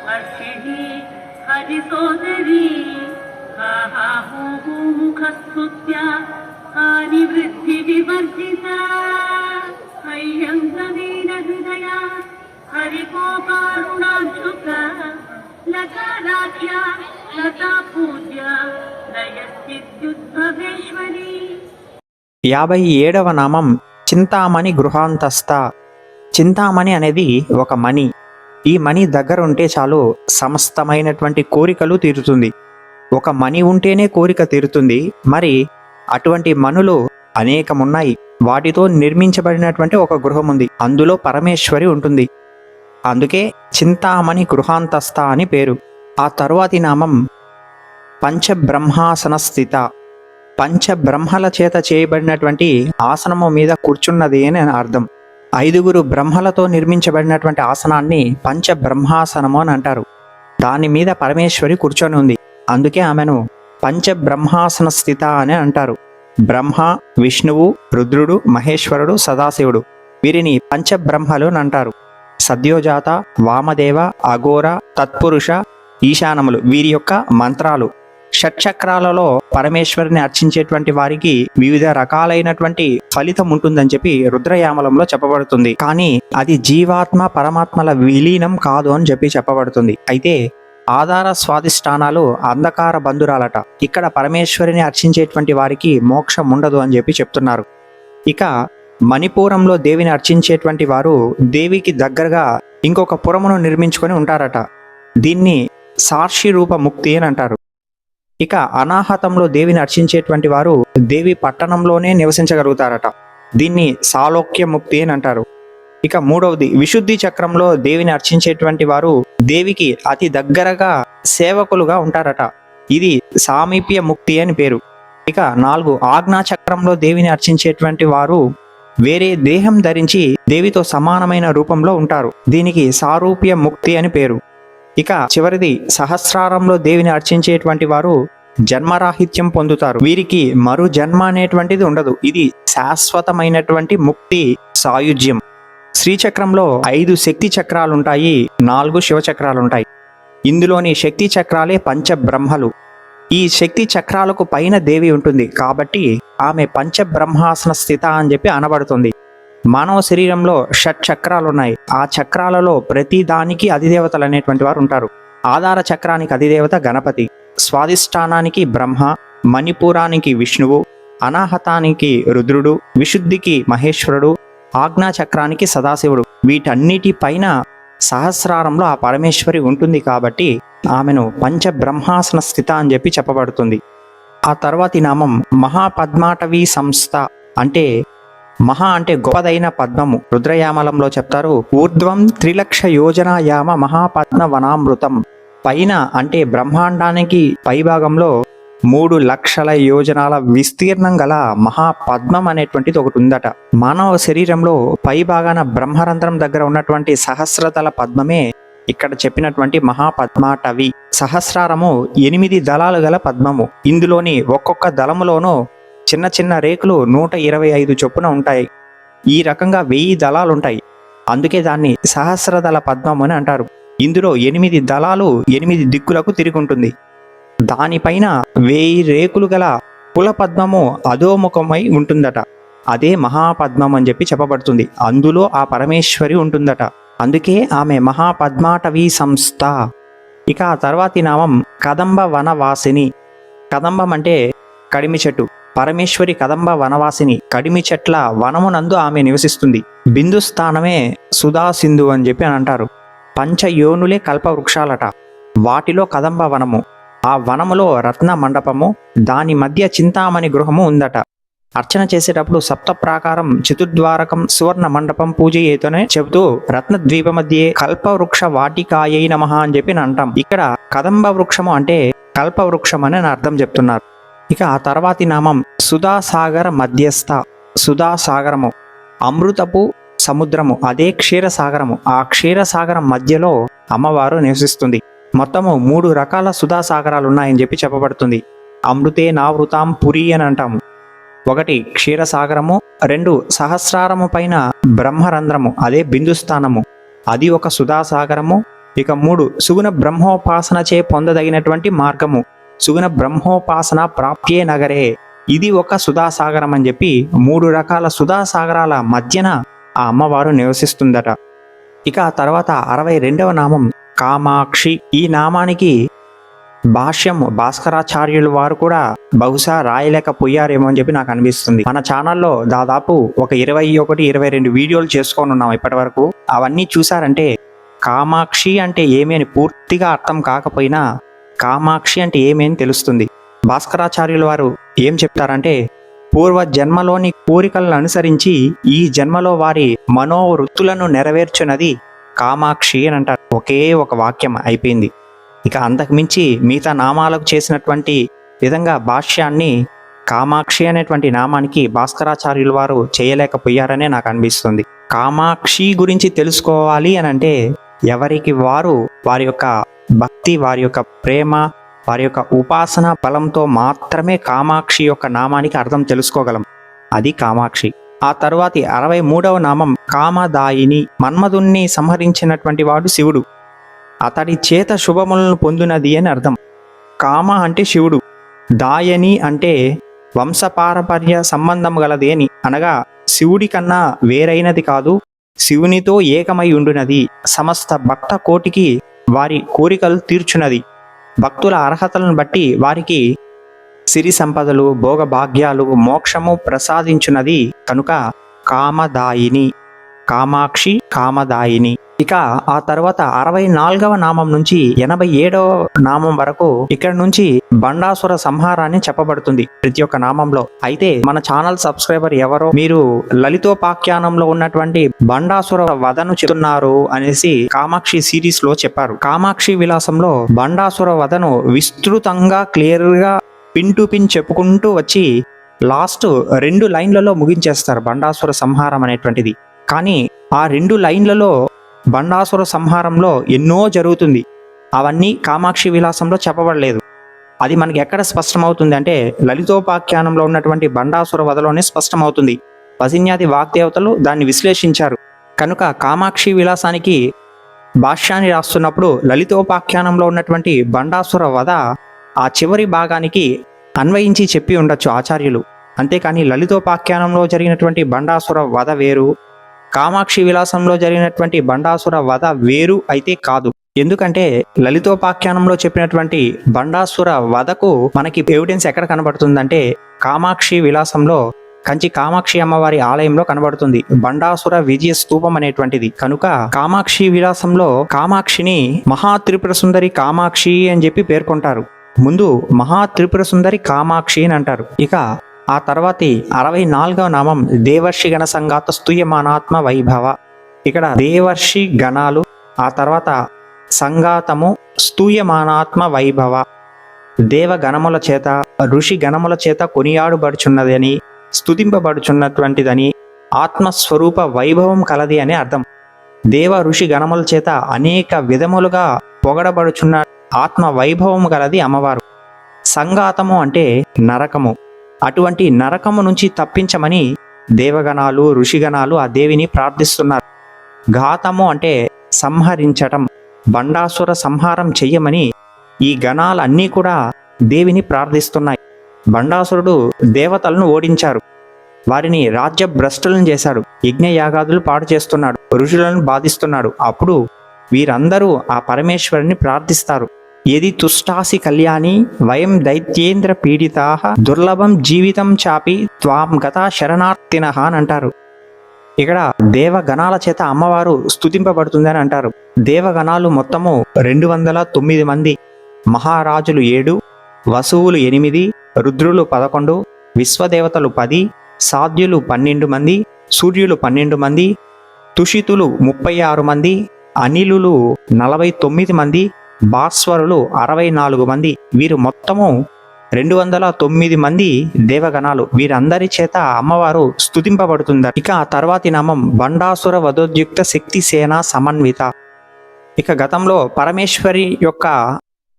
హర్షిణి హరిసోదరి హా హా who who ముఖస్తుత్య హాని వృద్ధి వివర్జిత హయ్యంగవీర హృదయ హరికోపారుణాంశుక లతారాధ్య లతా పూజ్య లయస్థిత్యుద్భవేశ్వరి. 57వ నామం చింతామణి గృహాంతస్థ. చింతామణి అనేది ఒక మణి. ఈ మణి దగ్గర ఉంటే చాలు సమస్తమైనటువంటి కోరికలు తీరుతుంది. ఒక మణి ఉంటేనే కోరిక తీరుతుంది. మరి అటువంటి మణులు అనేకమున్నాయి. వాటితో నిర్మించబడినటువంటి ఒక గృహం ఉంది. అందులో పరమేశ్వరి ఉంటుంది. అందుకే చింతామణి గృహాంతస్థ అని పేరు. ఆ తరువాతి నామం పంచబ్రహ్మాసన స్థిత. పంచబ్రహ్మల చేత చేయబడినటువంటి ఆసనము మీద కూర్చున్నది అని అర్థం. 5గురు బ్రహ్మలతో నిర్మించబడినటువంటి ఆసనాన్ని పంచబ్రహ్మాసనము అని అంటారు. దాని మీద పరమేశ్వరి కూర్చొని ఉంది. అందుకే ఆమెను పంచబ్రహ్మాసన స్థిత అని అంటారు. బ్రహ్మ, విష్ణువు, రుద్రుడు, మహేశ్వరుడు, సదాశివుడు వీరిని పంచబ్రహ్మలు అని అంటారు. సద్యోజాత, వామదేవ, అఘోర, తత్పురుష, ఈశానములు వీరి యొక్క మంత్రాలు. షట్చక్రాలలో పరమేశ్వరిని అర్చించేటువంటి వారికి వివిధ రకాలైనటువంటి ఫలితం ఉంటుందని చెప్పి రుద్రయామలంలో చెప్పబడుతుంది. కానీ అది జీవాత్మ పరమాత్మల విలీనం కాదు అని చెప్పి చెప్పబడుతుంది. అయితే ఆధార స్వాదిష్టానాలు అంధకార బంధురాలట. ఇక్కడ పరమేశ్వరిని అర్చించేటువంటి వారికి మోక్షం ఉండదు అని చెప్పి చెప్తున్నారు. ఇక మణిపూరంలో దేవిని అర్చించేటువంటి వారు దేవికి దగ్గరగా ఇంకొక పురమును నిర్మించుకొని ఉంటారట. దీన్ని సాక్షి రూప ముక్తి అని అంటారు. ఇక అనాహతంలో దేవిని అర్చించేటువంటి వారు దేవి పట్టణంలోనే నివసించగలుగుతారట. దీన్ని సాలోక్య ముక్తి అని అంటారు. ఇక మూడవది విశుద్ధి చక్రంలో దేవిని అర్చించేటువంటి వారు దేవికి అతి దగ్గరగా సేవకులుగా ఉంటారట. ఇది సామీప్య ముక్తి అని పేరు. ఇక 4 ఆజ్ఞా చక్రంలో దేవిని అర్చించేటువంటి వారు వేరే దేహం ధరించి దేవితో సమానమైన రూపంలో ఉంటారు. దీనికి సారూప్య ముక్తి అని పేరు. ఇక చివరిది సహస్రారంలో దేవిని అర్చించేటువంటి వారు జన్మరాహిత్యం పొందుతారు. వీరికి మరు జన్మ అనేటువంటిది ఉండదు. ఇది శాశ్వతమైనటువంటి ముక్తి సాయుజ్యం. శ్రీచక్రంలో 5 శక్తి చక్రాలుంటాయి, 4 శివచక్రాలుంటాయి. ఇందులోని శక్తి చక్రాలే పంచబ్రహ్మలు. ఈ శక్తి చక్రాలకు పైన దేవి ఉంటుంది కాబట్టి ఆమె పంచబ్రహ్మాసన స్థిత అని చెప్పి అనబడుతుంది. మానవ శరీరంలో షట్చక్రాలున్నాయి. ఆ చక్రాలలో ప్రతి దానికి అధిదేవతలు అనేటువంటి వారు ఉంటారు. ఆధార చక్రానికి అధిదేవత గణపతి, స్వాదిష్టానానికి బ్రహ్మ, మణిపూరానికి విష్ణువు, అనాహతానికి రుద్రుడు, విశుద్ధికి మహేశ్వరుడు, ఆజ్ఞా చక్రానికి సదాశివుడు. వీటన్నిటి పైన సహస్రారంలో ఆ పరమేశ్వరి ఉంటుంది కాబట్టి ఆమెను పంచబ్రహ్మాసన స్థిత అని చెప్పి చెప్పబడుతుంది. ఆ తర్వాతి నామం మహాపద్మాటవీ సంస్థ. అంటే మహా అంటే గొప్పదైన పద్మము. రుద్రయామలంలో చెప్తారు, ఊర్ధ్వం 3,00,000 యోజనాయామ మహాపద్మ వనామృతం. పైన అంటే బ్రహ్మాండానికి పైభాగంలో 3,00,000 యోజనాల విస్తీర్ణం గల మహాపద్మం అనేటువంటిది ఒకటి ఉందట. మానవ శరీరంలో పైభాగాన బ్రహ్మరంధ్రం దగ్గర ఉన్నటువంటి సహస్రదళ పద్మమే ఇక్కడ చెప్పినటువంటి మహాపద్మాటవి. సహస్రారము 8 దళాలు గల పద్మము. ఇందులోని ఒక్కొక్క దళములోనూ చిన్న చిన్న రేకులు 125 చొప్పున ఉంటాయి. ఈ రకంగా 1000 దళాలుంటాయి. అందుకే దాన్ని సహస్రదళ పద్మం అని అంటారు. ఇందులో 8 దళాలు 8 దిక్కులకు తిరిగి ఉంటుంది. దానిపైన 1000 రేకులు గల కుల పద్మము అధోముఖమై ఉంటుందట. అదే మహాపద్మం అని చెప్పి చెప్పబడుతుంది. అందులో ఆ పరమేశ్వరి ఉంటుందట. అందుకే ఆమె మహాపద్మాటవీ సంస్థ. ఇక ఆ తర్వాతి నామం కదంబ వనవాసిని. కదంబం అంటే కడిమి చెట్టు. పరమేశ్వరి కదంబ వనవాసిని. కడిమి చెట్ల వనమునందు ఆమె నివసిస్తుంది. బిందు స్థానమే సుధా సింధు అని చెప్పి అని అంటారు. పంచయోనులే కల్పవృక్షాలట. వాటిలో కదంబ వనము. ఆ వనములో రత్న మండపము, దాని మధ్య చింతామణి గృహము ఉందట. అర్చన చేసేటప్పుడు సప్త ప్రాకారం చతుర్ద్వారకం సువర్ణ మండపం పూజ ఏతోనే చెబుతూ రత్న ద్వీప మధ్యే కల్పవృక్ష వాటికాయై నమః అని చెప్పి అంటాం. ఇక్కడ కదంబ వృక్షము అంటే కల్పవృక్షం అని అర్థం చెప్తున్నారు. ఇక ఆ తర్వాతి నామం సుధాసాగర మధ్యస్థ. సుధాసాగరము అమృతపు సముద్రము, అదే క్షీరసాగరము. ఆ క్షీరసాగరం మధ్యలో అమ్మవారు నివసిస్తుంది. మొత్తము 3 రకాల సుధాసాగరాలు ఉన్నాయని చెప్పి చెప్పబడుతుంది. అమృతే నావృతాం పురి అని అంటాము. 1 క్షీరసాగరము, 2 సహస్రారము పైన బ్రహ్మరంధ్రము, అదే బిందుస్థానము, అది ఒక సుధాసాగరము. ఇక 3 సుగుణ బ్రహ్మోపాసన చే పొందదగినటువంటి మార్గము. సుగుణ బ్రహ్మోపాసన ప్రాప్యే నగరే. ఇది ఒక సుధాసాగరం అని చెప్పి 3 రకాల సుధాసాగరాల మధ్యన ఆ అమ్మవారు నివసిస్తుందట. ఇక ఆ తర్వాత 62వ నామం కామాక్షి. ఈ నామానికి భాష్యం భాస్కరాచార్యులు వారు కూడా బహుశా రాయలేకపోయారేమో అని చెప్పి నాకు అనిపిస్తుంది. మన ఛానల్లో దాదాపు ఒక 21-22 వీడియోలు చేసుకొని ఉన్నాం ఇప్పటి వరకు. అవన్నీ చూసారంటే కామాక్షి అంటే ఏమి అని పూర్తిగా అర్థం కాకపోయినా కామాక్షి అంటే ఏమి అని తెలుస్తుంది. భాస్కరాచార్యుల వారు ఏం చెప్తారంటే పూర్వ జన్మలోని కోరికలను అనుసరించి ఈ జన్మలో వారి మనోవృత్తులను నెరవేర్చున్నది కామాక్షి అని అంటారు. ఒకే ఒక వాక్యం అయిపోయింది. ఇక అంతకుమించి మిగతా నామాలకు చేసినటువంటి విధంగా భాష్యాన్ని కామాక్షి అనేటువంటి నామానికి భాస్కరాచార్యుల వారు చేయలేకపోయారనే నాకు అనిపిస్తుంది. కామాక్షి గురించి తెలుసుకోవాలి అని అంటే ఎవరికి వారు వారి యొక్క భక్తి, వారి యొక్క ప్రేమ, వారి యొక్క ఉపాసన బలంతో మాత్రమే కామాక్షి యొక్క నామానికి అర్థం తెలుసుకోగలం. అది కామాక్షి. ఆ తరువాతి 63వ నామం కామదాయిని. మన్మధుణ్ణి సంహరించినటువంటి వాడు శివుడు. అతడి చేత శుభములను పొందినది అని అర్థం. కామ అంటే శివుడు, దాయని అంటే వంశపారపర్య సంబంధం గలది అని, అనగా శివుడి కన్నా వేరైనది కాదు, శివునితో ఏకమై ఉండునది, సమస్త భక్త కోటికి వారి కోరికలు తీర్చున్నది, భక్తుల అర్హతలను బట్టి వారికి సిరి సంపదలు, భోగభాగ్యాలు, మోక్షము ప్రసాదించున్నది కనుక కామదాయిని. కామాక్షి కామదాయిని. ఇక ఆ తర్వాత 64వ నామం నుంచి 87వ నామం వరకు ఇక్కడ నుంచి బండాసుర సంహారాన్ని చెప్పబడుతుంది ప్రతి ఒక్క నామంలో. అయితే మన ఛానల్ సబ్స్క్రైబర్ ఎవరో మీరు లలితోపాఖ్యానంలో ఉన్నటువంటి బండాసుర వధను చెప్తున్నారు అనేసి కామాక్షి సిరీస్ లో చెప్పారు. కామాక్షి విలాసంలో బండాసుర వధను విస్తృతంగా క్లియర్ గా పిన్ టు పిన్ చెప్పుకుంటూ వచ్చి లాస్ట్ 2 లైన్లలో ముగించేస్తారు బండాసుర సంహారం అనేటువంటిది. కానీ ఆ 2 లైన్లలో బండాసుర సంహారంలో ఎన్నో జరుగుతుంది. అవన్నీ కామాక్షి విలాసంలో చెప్పబడలేదు. అది మనకి ఎక్కడ స్పష్టమవుతుంది అంటే లలితోపాఖ్యానంలో ఉన్నటువంటి బండాసుర వధలోనే స్పష్టమవుతుంది. వసిన్యాది వాగ్దేవతలు దాన్ని విశ్లేషించారు. కనుక కామాక్షి విలాసానికి భాష్యాన్ని రాస్తున్నప్పుడు లలితోపాఖ్యానంలో ఉన్నటువంటి బండాసుర వధ ఆ చివరి భాగానికి అన్వయించి చెప్పి ఉండొచ్చు ఆచార్యులు. అంతేకాని లలితోపాఖ్యానంలో జరిగినటువంటి బండాసుర వధ వేరు, కామాక్షి విలాసంలో జరిగినటువంటి బండాసుర వధ వేరు అయితే కాదు. ఎందుకంటే లలితోపాఖ్యానంలో చెప్పినటువంటి బండాసుర వధకు మనకి ఎవిడెన్స్ ఎక్కడ కనబడుతుందంటే కామాక్షి విలాసంలో కంచి కామాక్షి అమ్మవారి ఆలయంలో కనబడుతుంది బండాసుర విజయ స్తూపం అనేటువంటిది. కనుక కామాక్షి విలాసంలో కామాక్షిని మహా త్రిపుర సుందరి కామాక్షి అని చెప్పి పేర్కొంటారు. ముందు మహా త్రిపుర సుందరి కామాక్షి అని అంటారు. ఇక ఆ తర్వాతి 64వ నామం దేవర్షి గణ సంగాత స్తూయమానాత్మ వైభవ. ఇక్కడ దేవర్షి గణాలు, ఆ తర్వాత సంగాతము, స్తూయమానాత్మ వైభవ, దేవగణముల చేత ఋషి గణముల చేత కొనియాడుబడుచున్నదని, స్తుతింపబడుచున్నటువంటిదని, ఆత్మస్వరూప వైభవం కలది అని అర్థం. దేవ ఋషి గణముల చేత అనేక విధములుగా పొగడబడుచున్న ఆత్మ వైభవం గలది అమ్మవారు. సంగాతము అంటే నరకము. అటువంటి నరకము నుంచి తప్పించమని దేవగణాలు, ఋషిగణాలు ఆ దేవిని ప్రార్థిస్తున్నారు. ఘాతము అంటే సంహరించటం. బండాసుర సంహారం చెయ్యమని ఈ గణాలన్నీ కూడా దేవిని ప్రార్థిస్తున్నాయి. బండాసురుడు దేవతలను ఓడించారు, వారిని రాజ్య భ్రష్టులను చేశాడు, యజ్ఞయాగాదులు పాడు చేస్తున్నాడు, ఋషులను బాధిస్తున్నాడు. అప్పుడు వీరందరూ ఆ పరమేశ్వరుని ప్రార్థిస్తారు. యది తుష్టాసి కళ్యాణి వయం దైత్యేంద్ర పీడితా దుర్లభం జీవితం చాపి త్వాం గత శరణార్థినః అని అంటారు. ఇక్కడ దేవగణాల చేత అమ్మవారు స్తుతింపబడుతుందని అంటారు. దేవగణాలు మొత్తము 209 మంది, మహారాజులు 7, వసువులు 8, రుద్రులు 11, విశ్వదేవతలు 10, సాధ్యులు 12 మంది, సూర్యులు 12 మంది, తుషితులు 36 మంది, అనిలులు 49 మంది, భాస్వరులు 64 మంది. వీరు మొత్తము 209 మంది దేవగణాలు. వీరందరి చేత అమ్మవారు స్తుతింపబడుతుంది. ఇక ఆ తర్వాతి నామం బండాసుర వధోద్యుక్త శక్తి సేన సమన్విత. ఇక గతంలో పరమేశ్వరి యొక్క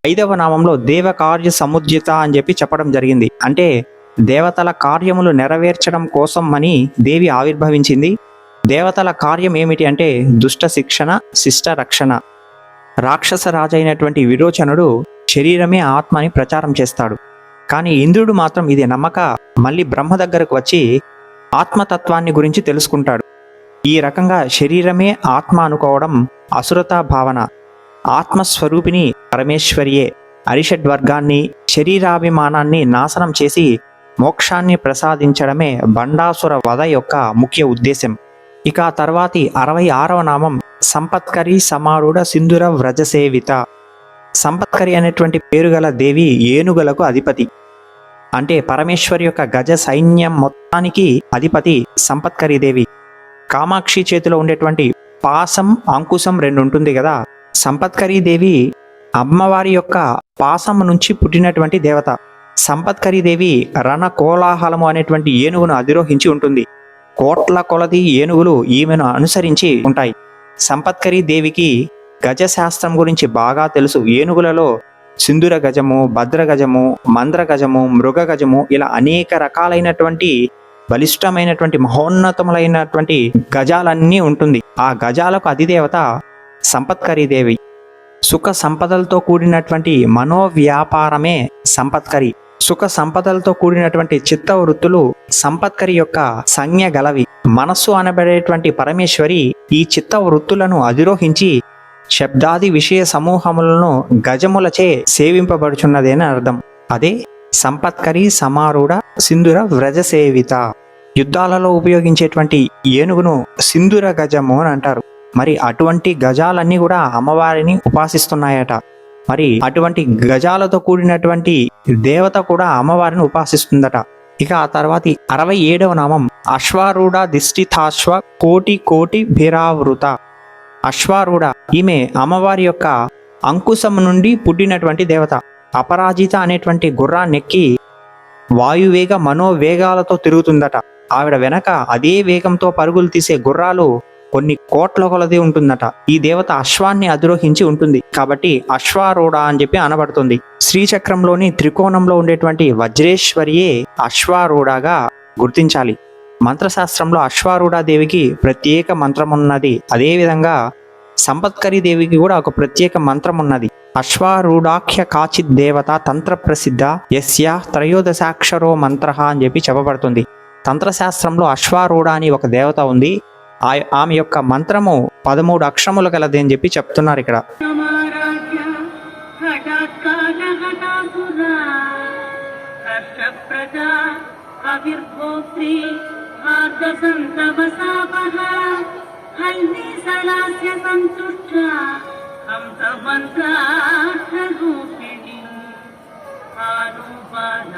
5వ నామంలో దేవకార్య సముద్యత అని చెప్పి చెప్పడం జరిగింది. అంటే దేవతల కార్యములు నెరవేర్చడం కోసం అని దేవి ఆవిర్భవించింది. దేవతల కార్యం ఏమిటి అంటే దుష్ట శిక్షణ, శిష్ట రక్షణ. రాక్షస రాజైనటువంటి విరోచనుడు శరీరమే ఆత్మ అని ప్రచారం చేస్తాడు. కానీ ఇంద్రుడు మాత్రం ఇది నమ్మక మళ్ళీ బ్రహ్మ దగ్గరకు వచ్చి ఆత్మతత్వాన్ని గురించి తెలుసుకుంటాడు. ఈ రకంగా శరీరమే ఆత్మ అనుకోవడం అసురతా భావన. ఆత్మస్వరూపిణి పరమేశ్వరియే అరిషడ్వర్గాన్ని, శరీరాభిమానాన్ని నాశనం చేసి మోక్షాన్ని ప్రసాదించడమే బండాసుర వధ యొక్క ముఖ్య ఉద్దేశం. ఇక ఆ తర్వాతి 66వ నామం సంపత్కరి సమారూఢ సింధుర వ్రజసేవిత. సంపత్కరి అనేటువంటి పేరు గల దేవి ఏనుగులకు అధిపతి. అంటే పరమేశ్వరి యొక్క గజ సైన్యం మొత్తానికి అధిపతి సంపత్కరి దేవి. కామాక్షి చేతిలో ఉండేటువంటి పాసం, అంకుశం 2 ఉంటుంది కదా. సంపత్కరి దేవి అమ్మవారి యొక్క పాసం నుంచి పుట్టినటువంటి దేవత. సంపత్కరి దేవి రణ కోలాహలము అనేటువంటి ఏనుగును అధిరోహించి ఉంటుంది. కోట్ల కొలది ఏనుగులు ఈమెను అనుసరించి ఉంటాయి. సంపత్కరి దేవికి గజశాస్త్రం గురించి బాగా తెలుసు. ఏనుగులలో సింధుర గజము, భద్ర గజము, మంద్ర గజము, మృగ గజము ఇలా అనేక రకాలైనటువంటి బలిష్టమైనటువంటి మహోన్నతములైనటువంటి గజాలన్నీ ఉంటుంది. ఆ గజాలకు అధిదేవత సంపత్కరి దేవి. సుఖ సంపదలతో కూడినటువంటి మనోవ్యాపారమే సంపత్కరి. సుఖ సంపదలతో కూడినటువంటి చిత్తవృత్తులు సంపత్కరి యొక్క సంజ్ఞ గలవి. మనస్సు అనబడేటువంటి పరమేశ్వరి ఈ చిత్తవృత్తులను అధిరోహించి శబ్దాది విషయ సమూహములను గజములచే సేవింపబడుచున్నదేని అర్థం. అదే సంపత్కరి సమారూఢ సింధుర వ్రజసేవిత. యుద్ధాలలో ఉపయోగించేటువంటి ఏనుగును సింధుర గజము అని అంటారు. మరి అటువంటి గజాలన్నీ కూడా అమ్మవారిని ఉపాసిస్తున్నాయట. మరి అటువంటి గజాలతో కూడినటువంటి దేవత కూడా అమ్మవారిని ఉపాసిస్తుందట. ఇక ఆ తర్వాతి 67వ నామం అశ్వారూఢ దిష్టితాశ్వ కోటి కోటి భిరావృత. అశ్వారూఢ ఈమె అమ్మవారి యొక్క అంకుశం నుండి పుట్టినటువంటి దేవత. అపరాజిత అనేటువంటి గుర్రాన్నెక్కి వాయువేగ మనోవేగాలతో తిరుగుతుందట. ఆవిడ వెనక అదే వేగంతో పరుగులు తీసే గుర్రాలు కొన్ని కోట్ల కొలది ఉంటుందట. ఈ దేవత అశ్వాన్ని అధిరోహించి ఉంటుంది కాబట్టి అశ్వారూఢ అని చెప్పి అనబడుతుంది. శ్రీచక్రంలోని త్రికోణంలో ఉండేటువంటి వజ్రేశ్వరియే అశ్వారూఢగా గుర్తించాలి. మంత్రశాస్త్రంలో అశ్వారూఢ దేవికి ప్రత్యేక మంత్రం ఉన్నది. అదేవిధంగా సంపత్కరి దేవికి కూడా ఒక ప్రత్యేక మంత్రం ఉన్నది. అశ్వారూఢాఖ్య కాచిత్ దేవత తంత్ర ప్రసిద్ధ యస్య త్రయోదశాక్షరో మంత్ర అని చెప్పి చెప్పబడుతుంది. తంత్రశాస్త్రంలో అశ్వారూఢ అని ఒక దేవత ఉంది. ఆమె యొక్క మంత్రము 13 అక్షరములు గలది అని చెప్పి చెప్తున్నారు ఇక్కడ. సమారాధ్య హఠాత్కారహఠాపురా హర్షప్రదా అవిర్భోత్రి ఆర్ధసంతవసాపహ హల్నీసలాస్య సంతుష్ట హంసమంత్రార్థరూపిణి ఆనూపాన